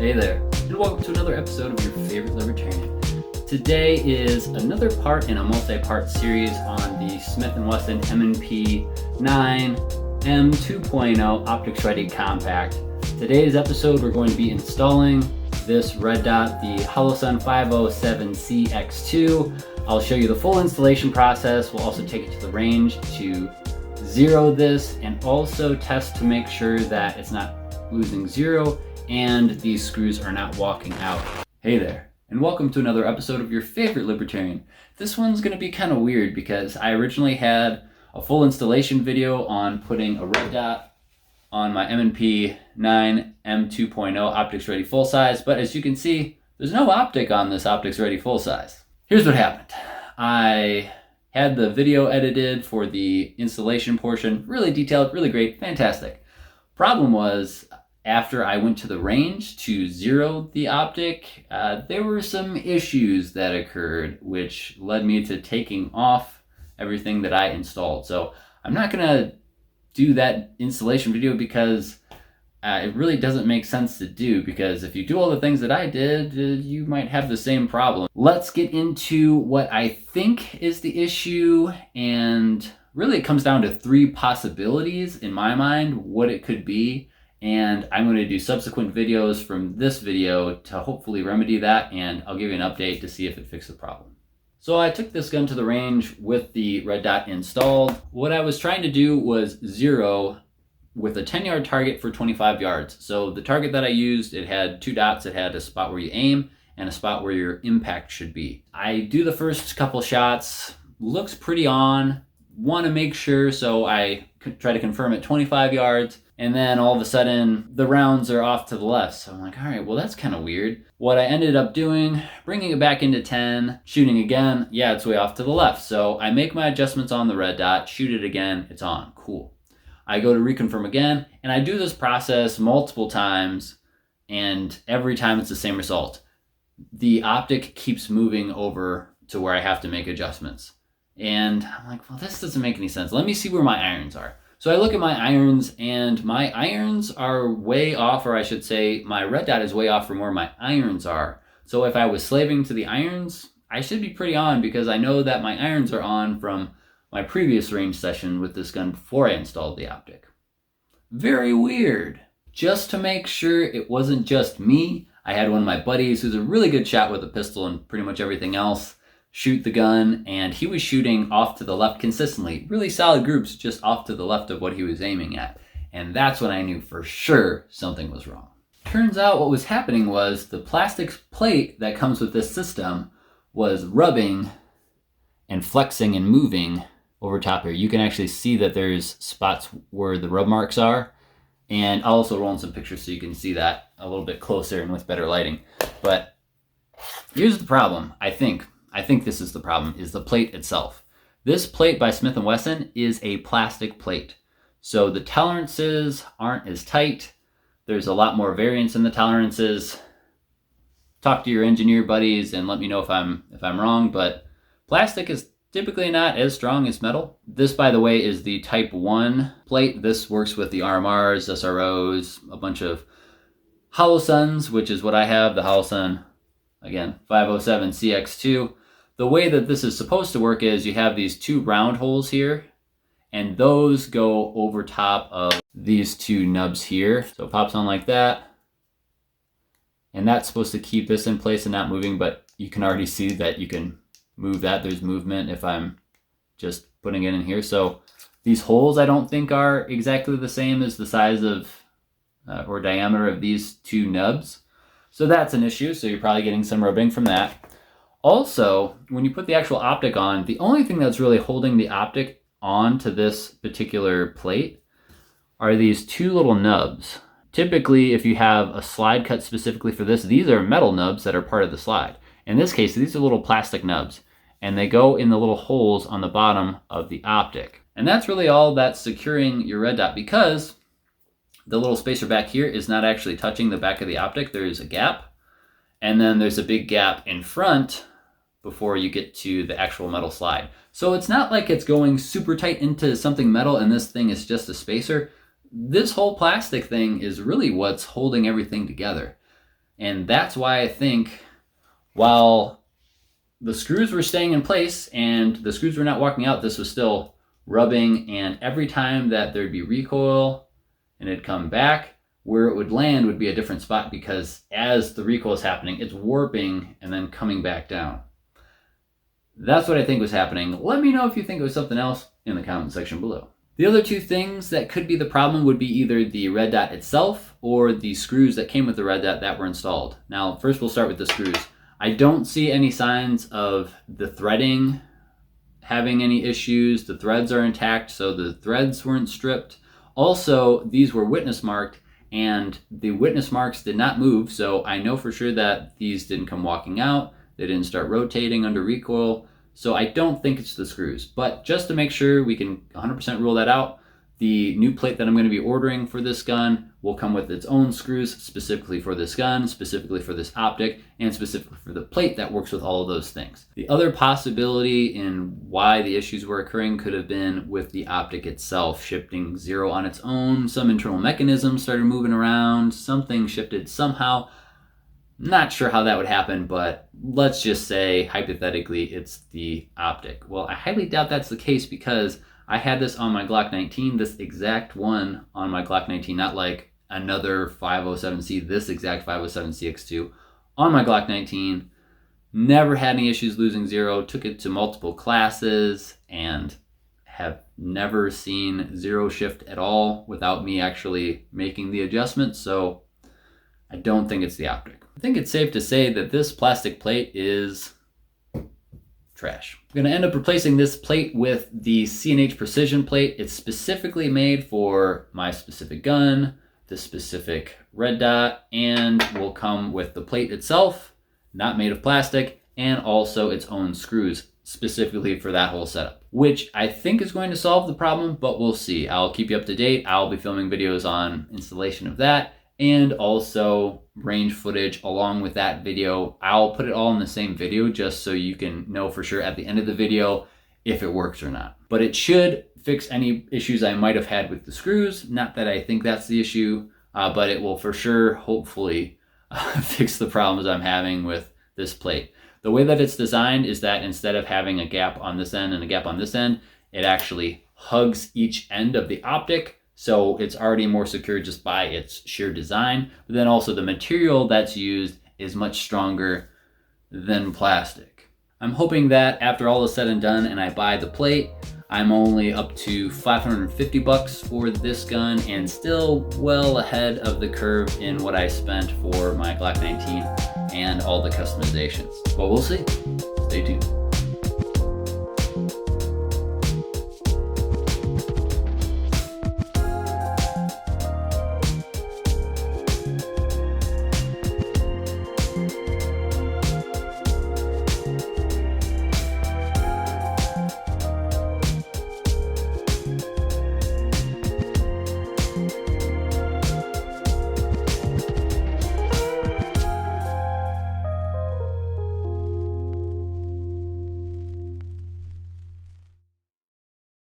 Hey there, and welcome to another episode of your favorite libertarian. Today is another part in a multi-part series on the Smith & Wesson M&P 9 M2.0 Optics Ready Compact. Today's episode we're going to be installing this red dot, the Holosun 507CX2. I'll show you the full installation process. We'll also take it to the range to zero this and also test to make sure that it's not losing zero and these screws are not walking out. Hey there, and welcome to another episode of your favorite libertarian. This one's going to be kind of weird because I originally had a full installation video on putting a red dot on my M&P 9 M2.0 Optics Ready full size, but as you can see, there's no optic on this Optics Ready full size. Here's what happened. I had the video edited for the installation portion, really detailed, really great, fantastic. Problem was, after I went to the range to zero the optic, there were some issues that occurred which led me to taking off everything that I installed. So I'm not gonna do that installation video because it really doesn't make sense to do, because if you do all the things that I did, you might have the same problem. Let's get into what I think is the issue, and really it comes down to three possibilities in my mind what it could be. And I'm going to do subsequent videos from this video to hopefully remedy that, and I'll give you an update to see if it fixed the problem. So I took this gun to the range with the red dot installed. What I was trying to do was zero with a 10-yard target for 25 yards. So the target that I used, it had two dots. It had a spot where you aim and a spot where your impact should be. I do the first couple shots, looks pretty on, want to make sure, so I try to confirm at 25 yards. And then all of a sudden, the rounds are off to the left. So I'm like, all right, well, that's kind of weird. What I ended up doing, bringing it back into 10, shooting again, yeah, it's way off to the left. So I make my adjustments on the red dot, shoot it again, it's on, cool. I go to reconfirm again, and I do this process multiple times, and every time it's the same result. The optic keeps moving over to where I have to make adjustments. And I'm like, well, this doesn't make any sense. Let me see where my irons are. So I look at my irons, and my irons are way off, or I should say my red dot is way off from where my irons are. So if I was slaving to the irons, I should be pretty on, because I know that my irons are on from my previous range session with this gun before I installed the optic. Very weird. Just to make sure it wasn't just me, I had one of my buddies who's a really good shot with a pistol and pretty much everything else shoot the gun, and he was shooting off to the left consistently. Really solid groups just off to the left of what he was aiming at. And that's when I knew for sure something was wrong. Turns out what was happening was the plastic plate that comes with this system was rubbing and flexing and moving over top here. You can actually see that there's spots where the rub marks are. And I'll also roll in some pictures so you can see that a little bit closer and with better lighting. But here's the problem, I think this is the problem, is the plate itself. This plate by Smith & Wesson is a plastic plate. So the tolerances aren't as tight. There's a lot more variance in the tolerances. Talk to your engineer buddies and let me know if I'm wrong, but plastic is typically not as strong as metal. This, by the way, is the Type 1 plate. This works with the RMRs, SROs, a bunch of Holosuns, which is what I have, the Holosun, again, 507CX2. The way that this is supposed to work is you have these two round holes here, and those go over top of these two nubs here. So it pops on like that, and that's supposed to keep this in place and not moving, but you can already see that you can move that. There's movement if I'm just putting it in here. So these holes I don't think are exactly the same as the size of or diameter of these two nubs. So that's an issue. So you're probably getting some rubbing from that. Also, when you put the actual optic on, the only thing that's really holding the optic on to this particular plate are these two little nubs. Typically, if you have a slide cut specifically for this, these are metal nubs that are part of the slide. In this case, these are little plastic nubs, and they go in the little holes on the bottom of the optic. And that's really all that's securing your red dot, because the little spacer back here is not actually touching the back of the optic. There's a gap, and then there's a big gap in front before you get to the actual metal slide. So it's not like it's going super tight into something metal and this thing is just a spacer. This whole plastic thing is really what's holding everything together. And that's why I think while the screws were staying in place and the screws were not walking out, this was still rubbing, and every time that there'd be recoil and it'd come back, where it would land would be a different spot, because as the recoil is happening, it's warping and then coming back down. That's what I think was happening. Let me know if you think it was something else in the comment section below. The other two things that could be the problem would be either the red dot itself or the screws that came with the red dot that were installed. Now, first we'll start with the screws. I don't see any signs of the threading having any issues. The threads are intact, so the threads weren't stripped. Also, these were witness marked, and the witness marks did not move, so I know for sure that these didn't come walking out. They didn't start rotating under recoil, so I don't think it's the screws. But just to make sure we can 100% rule that out, the new plate that I'm going to be ordering for this gun will come with its own screws specifically for this gun, specifically for this optic, and specifically for the plate that works with all of those things. The other possibility in why the issues were occurring could have been with the optic itself shifting 0 on its own. Some internal mechanism started moving around, something shifted somehow. Not sure how that would happen, but let's just say hypothetically it's the optic. Well, I highly doubt that's the case, because I had this on my Glock 19, this exact one on my Glock 19, not like another 507C, this exact 507CX2 on my Glock 19. Never had any issues losing 0, took it to multiple classes, and have never seen 0 shift at all without me actually making the adjustment, so I don't think it's the optic. I think it's safe to say that this plastic plate is trash. I'm going to end up replacing this plate with the C&H Precision plate. It's specifically made for my specific gun, the specific red dot, and will come with the plate itself, not made of plastic, and also its own screws specifically for that whole setup, which I think is going to solve the problem, but we'll see. I'll keep you up to date. I'll be filming videos on installation of that, and also range footage along with that video. I'll put it all in the same video just so you can know for sure at the end of the video if it works or not. But it should fix any issues I might have had with the screws. Not that I think that's the issue, but it will for sure, hopefully, fix the problems I'm having with this plate. The way that it's designed is that instead of having a gap on this end and a gap on this end, it actually hugs each end of the optic. So it's already more secure just by its sheer design. But then also the material that's used is much stronger than plastic. I'm hoping that after all is said and done and I buy the plate, I'm only up to $550 for this gun, and still well ahead of the curve in what I spent for my Glock 19 and all the customizations. But we'll see. Stay tuned.